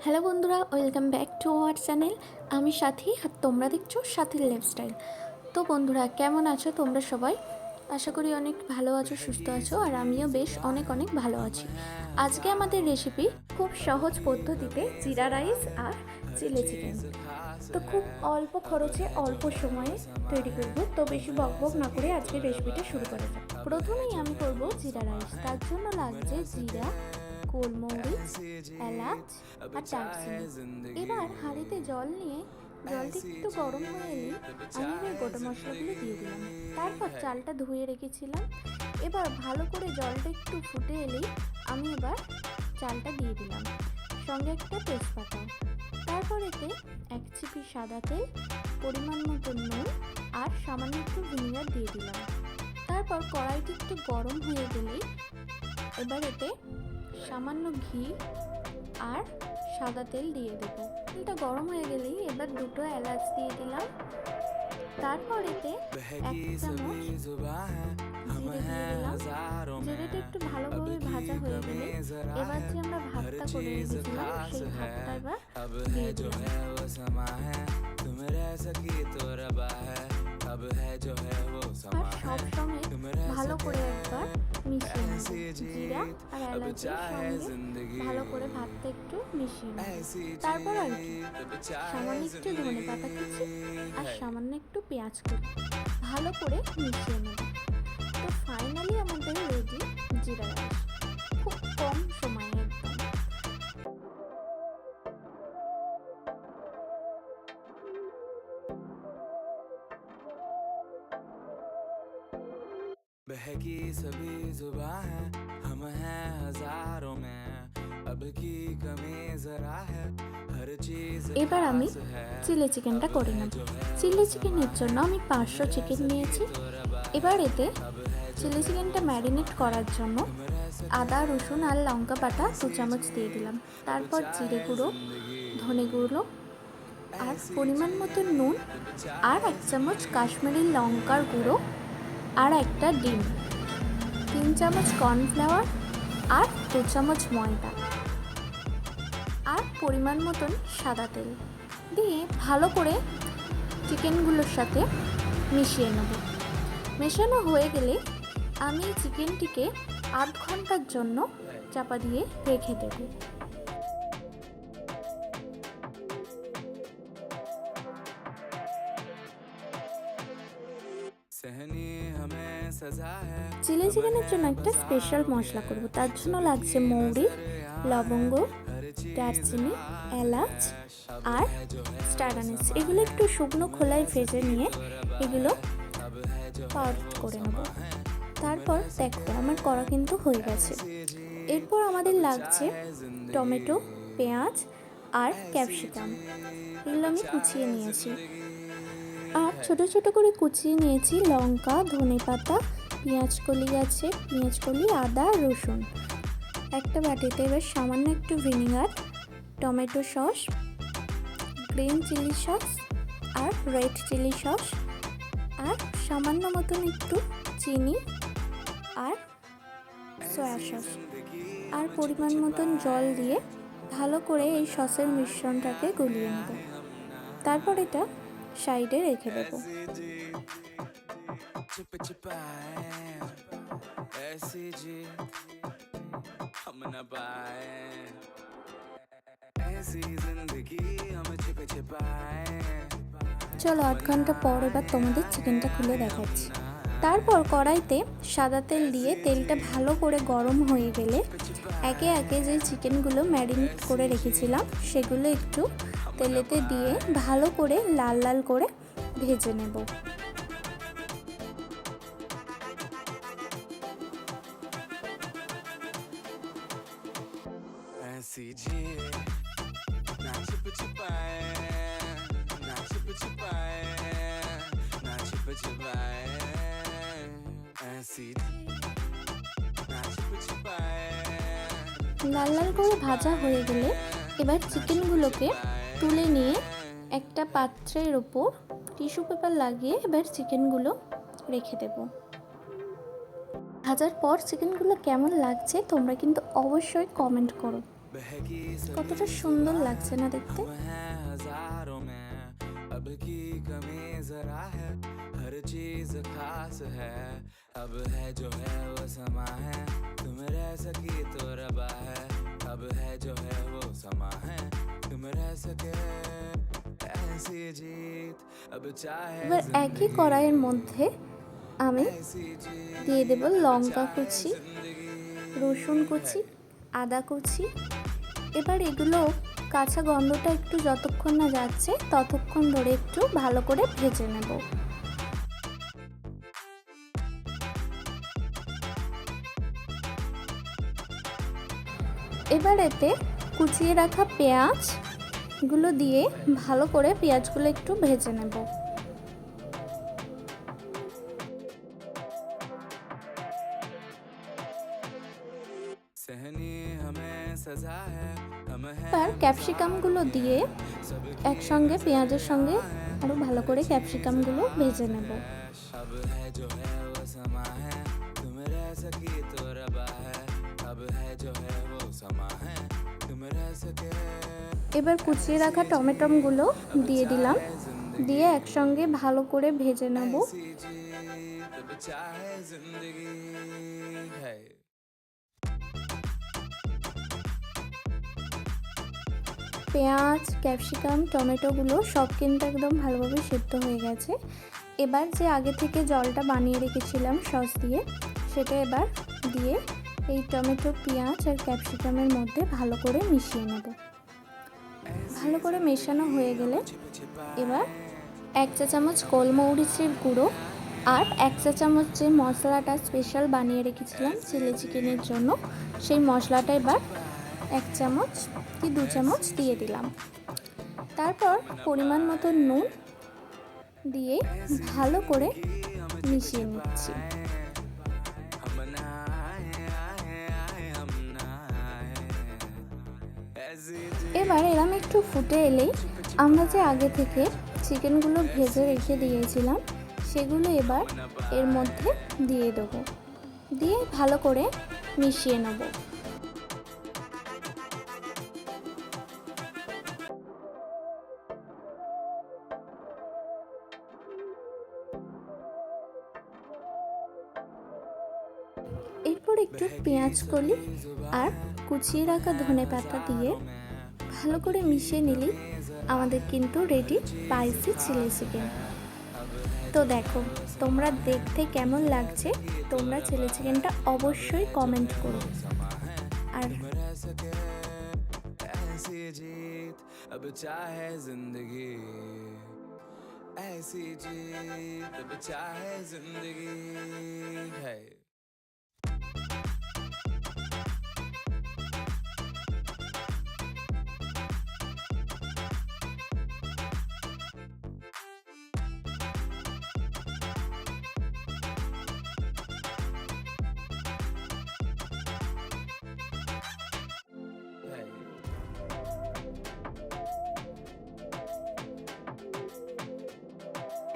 Hello বন্ধুরা, welcome back to our channel. আমি সাথী আর তোমরা দেখছো সাথীর লাইফস্টাইল। তো বন্ধুরা, কেমন আছো তোমরা সবাই? আশা করি অনেক ভালো আছো, সুস্থ আছো, আর আমিও বেশ অনেক ভালো আছি। আজকে আমাদের রেসিপি খুব সহজ পদ্ধতিতে জিরা রাইস আর চিলি চিকেন। তো খুব অল্প খরচে অল্প সময়ে তৈরি করবো। তো বেশি বকবক না করে আজকের রেসিপিটা শুরু করা যাক। প্রথমেই আমি করব জিরা রাইস। তার জন্য লাগছে জিরা, গোলমরিচ, এলাচ আর দারচিনি। এবার হাঁড়িতে জল নিয়ে জলটা একটু গরম হয়ে এলেই আমি এবার গোটা মশলাগুলো দিয়ে দিলাম। তারপর চালটা ধুয়ে রেখেছিলাম। এবার ভালো করে জলটা একটু ফুটে এলেই আমি এবার চালটা দিয়ে দিলাম, সঙ্গে একটা তেজপাতা। তারপর এতে এক চিপি সাদা তেল, পরিমাণ মতো নুন আর সামান্য একটু ভিনেগার দিয়ে দিলাম। তারপর কড়াইটি একটু গরম হয়ে গেলেই এবার এতে সামান্য ঘি আর সাদা তেল দিয়ে দেব। তেলটা গরম হয়ে গেলেই এবার দুটো এলাচ দিয়ে দিলাম। তারপর এতে এক চামচ জিরে দিয়ে দিলাম। জিরেটা একটু ভালোভাবে ভাজা হয়ে গেলে এবার যে আমরা ভাতটা করে রেখেছিলাম সেই ভাতটা এবার দিয়ে দিলাম। আর সব সময় ভালো করে একবার মিশিয়ে নেব। জিরা আর এলাচের সঙ্গে ভালো করে ভাতটা একটু মিশিয়ে নেব। তারপর আর কি, সামান্য একটু ধনেপাতা কুচি আর সামান্য একটু পেঁয়াজ কুচি ভালো করে মিশিয়ে নেব। তো ফাইনালি আমাদের রেডি জিরা রাইস, খুব কম সময়ে একদম। बहकी सभी जुबां है, हम हैं हजारों में, अब की कमी जरा है, हर चीज এবার আমি চিলি চিকেনটা করে নেব। চিলি চিকেনের জন্য আমি 500 চিকেন নিয়েছি। এবার এতে চিলি চিকেনটা ম্যারিনেট করার জন্য আদা, রসুন আর লঙ্কা বাটা 2 চামচ দিয়ে দিলাম। তারপর জিরে গুঁড়ো, ধনে গুঁড়ো আর পরিমাণ মতো নুন আর 1 চামচ কাশ্মীরি লঙ্কার গুঁড়ো আর একটা ডিম, 3 চামচ কর্নফ্লাওয়ার আর 2 চামচ ময়দা আর পরিমাণ মতন সাদা তেল দিয়ে ভালো করে চিকেনগুলোর সাথে মিশিয়ে নেব। মেশানো হয়ে গেলে আমি চিকেনটিকে 8 ঘন্টার জন্য চাপা দিয়ে রেখে দেব। চিলি চিকেনের জন্য একটা স্পেশাল মশলা করব। তার জন্য লাগছে মৌরি, লবঙ্গ, দারচিনি, এলাচ আর স্টার আনিস। এগুলো একটু শুকনো খোলায় ভেজে নিয়ে এগুলো পাউডার করে নেব। তারপর দেখো আমার করা কিন্তু হয়ে গেছে। এরপর আমাদের লাগছে টমেটো, পেঁয়াজ আর ক্যাপসিকাম। এগুলো আমি কুচিয়ে নিয়েছি। আর ছোট ছোট করে কুচিয়ে নিয়েছি লঙ্কা, ধনেপাতা, পেঁয়াজ কলি আছে, পেঁয়াজ কলি, আদা, রসুন। একটা বাটিতে এবার সামান্য একটু vinegar, tomato sauce, green chilli sauce আর রেড চিলি সস আর সামান্য মতন একটু চিনি আর সয়া সস আর পরিমাণ মতন জল দিয়ে ভালো করে এই সসের মিশ্রণটাকে গলিয়ে নেব। তারপর এটা সাইডে রেখে দেব। চলো 8 ঘন্টা পর এবার তোমাদের চিকেনটা খুলে দেখাচ্ছি। তারপর কড়াইতে সাদা তেল দিয়ে তেলটা ভালো করে গরম হয়ে গেলে একে একে যে চিকেনগুলো ম্যারিনেট করে রেখেছিলাম সেগুলো একটু তেলেতে দিয়ে ভালো করে লাল লাল করে ভেজে নেব। লাল লাল করে ভাজা হয়ে গেলে এবার চিকেনগুলোকে তুলে নিয়ে একটা পাত্রের ওপর টিস্যু পেপার লাগিয়ে এবার চিকেনগুলো রেখে দেব। ভাজার পর চিকেনগুলো কেমন লাগছে তোমরা কিন্তু অবশ্যই কমেন্ট করো। बहकी কতটা সুন্দর লাগছে না দেখতে। हम हैं हजारों में, अब की कमी जरा है, हर चीज खास है, अब है जो है वो समा है, तुम रह सकी तो रबा है, अब है जो है वो समा है, तुम रह सके ऐसी जीत, अब चाहे এবার একই কড়াইয়ের মধ্যে আমি ऐसी जीत, দিয়ে দেব লঙ্কা কুচি, রসুন কুচি, আদা কুচি। এবার এগুলো কাঁচা গন্ধটা একটু যতক্ষণ না যাচ্ছে ততক্ষণ ধরে একটু ভালো করে ভেজে নেব। এবার এতে কুচিয়ে রাখা পেঁয়াজগুলো দিয়ে ভালো করে পেঁয়াজগুলো একটু ভেজে নেব। सहनी हमें सजा है, हम हैं এবার ক্যাপসিকামগুলো দিয়ে একসঙ্গে পেঁয়াজের সঙ্গে আরও ভালো করে ক্যাপসিকামগুলো ভেজে নেব। अब है जो है वो समा है, तुम रह सकी तो रबा है, अब है जो है वो समा है, तुम रह सके এবার कुचिए রাখা টমেটোগুলো দিয়ে দিলাম, দিয়ে একসঙ্গে ভালো করে ভেজে নেব। ऐसी जीत, अब चाहे जिंदगी है। পেঁয়াজ, ক্যাপসিকাম, টমেটোগুলো সব কিন্তু একদম ভালোভাবে সেদ্ধ হয়ে গেছে। এবার যে আগে থেকে জলটা বানিয়ে রেখেছিলাম সস দিয়ে, সেটা এবার দিয়ে এই টমেটো, পেঁয়াজ আর ক্যাপসিকামের মধ্যে ভালো করে মিশিয়ে নেব। ভালো করে মেশানো হয়ে গেলে এবার 1 চা চামচ গোলমরিচের গুঁড়ো আর 1 চা চামচ যে মশলাটা স্পেশাল বানিয়ে রেখেছিলাম চিলি চিকেনের জন্য, সেই মশলাটা এবার 1 চামচ কি 2 চামচ দিয়ে দিলাম। তারপর পরিমাণ মতো নুন দিয়ে ভালো করে মিশিয়ে নিচ্ছি। हम ना आए, आए, आए, हम ना आए, ऐसी এবার এরম একটু ফুটে এলেই আমরা যে আগে থেকে চিকেনগুলো ভেজে রেখে দিয়েছিলাম সেগুলো এবার এর মধ্যে দিয়ে দেবো, দিয়ে ভালো করে মিশিয়ে নেব। এরপর একটু পেঁয়াজ কলি আর কুচিয়ে রাখা ধনেপাতা দিয়ে ভালো করে মিশিয়ে নিলেই আমাদের কিন্তু রেডি স্পাইসি চিলি চিকেন। তো দেখো তোমরা দেখতে কেমন লাগছে, তোমরা চিলি চিকেনটা অবশ্যই কমেন্ট করো। আর रह सके ऐसी जीत, अब चाहे जिंदगी, ऐसी जीत, अब चाहे जिंदगी है।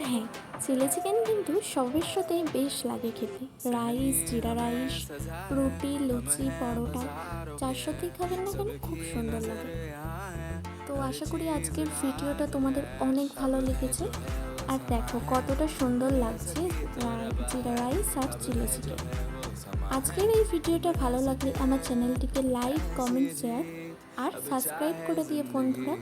হ্যাঁ, চিলি চিকেন কিন্তু সবের সাথেই বেশ লাগে খেতে। রাইস, জিরা রাইস, রুটি, লুচি, পরোটা যার সাথেই খাবেন না কেন খুব সুন্দর লাগে। তো আশা করি আজকের ভিডিওটা তোমাদের অনেক ভালো লেগেছে। আর দেখো কতটা সুন্দর লাগছে জিরা রাইস আর চিলি চিকেন। আজকের এই ভিডিওটা ভালো লাগলে আমার চ্যানেলটিকে লাইক, কমেন্ট, শেয়ার আর সাবস্ক্রাইব করে দিয়ে বন্ধুরা।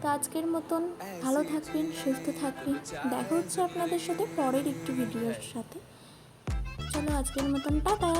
তো আজকের মতন ভালো থাকবেন, সুস্থ থাকবেন, দেখা হচ্ছে আপনাদের সাথে পরের একটি ভিডিওর সাথে। চলো আজকের মতন টাটা।